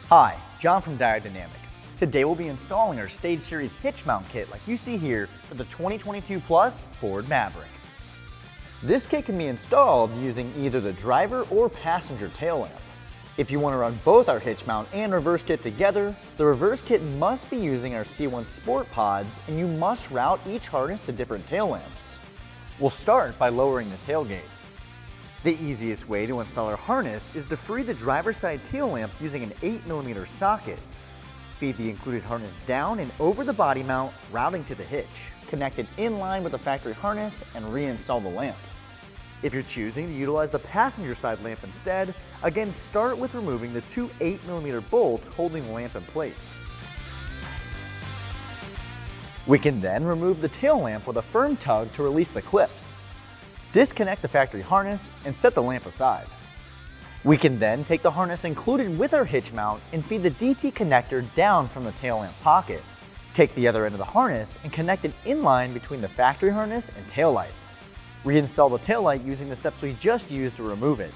Hi, John from Diode. Today we'll be installing our Stage Series hitch mount kit like you see here for the 2022 Plus Ford Maverick. This kit can be installed using either the driver or passenger tail lamp. If you want to run both our hitch mount and reverse kit together, the reverse kit must be using our C1 Sport pods and you must route each harness to different tail lamps. We'll start by lowering the tailgate. The easiest way to install our harness is to free the driver's side tail lamp using an 8mm socket. Feed the included harness down and over the body mount, routing to the hitch. Connect it in line with the factory harness and reinstall the lamp. If you're choosing to utilize the passenger side lamp instead, again start with removing the two 8mm bolts holding the lamp in place. We can then remove the tail lamp with a firm tug to release the clips. Disconnect the factory harness and set the lamp aside. We can then take the harness included with our hitch mount and feed the DT connector down from the tail lamp pocket. Take the other end of the harness and connect it in line between the factory harness and tail light. Reinstall the tail light using the steps we just used to remove it.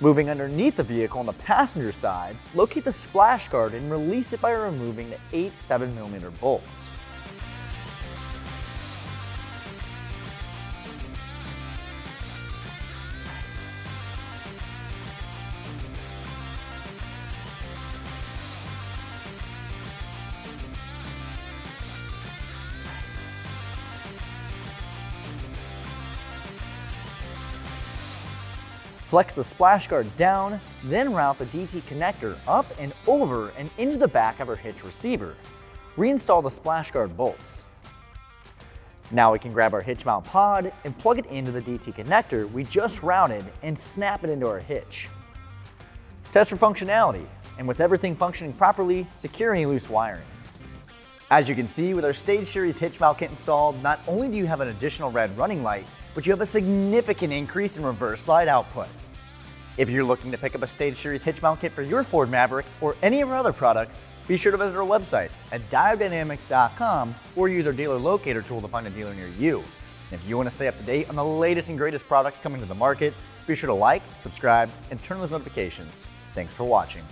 Moving underneath the vehicle on the passenger side, locate the splash guard and release it by removing the 8 7mm bolts. Flex the splash guard down, then route the DT connector up and over and into the back of our hitch receiver. Reinstall the splash guard bolts. Now we can grab our hitch mount pod and plug it into the DT connector we just routed and snap it into our hitch. Test for functionality, and with everything functioning properly, secure any loose wiring. As you can see with our Stage Series hitch mount kit installed, not only do you have an additional red running light, but you have a significant increase in reverse slide output. If you're looking to pick up a Stage Series hitch mount kit for your Ford Maverick or any of our other products, be sure to visit our website at diodedynamics.com or use our dealer locator tool to find a dealer near you. And if you want to stay up to date on the latest and greatest products coming to the market, be sure to like, subscribe, and turn on those notifications. Thanks for watching.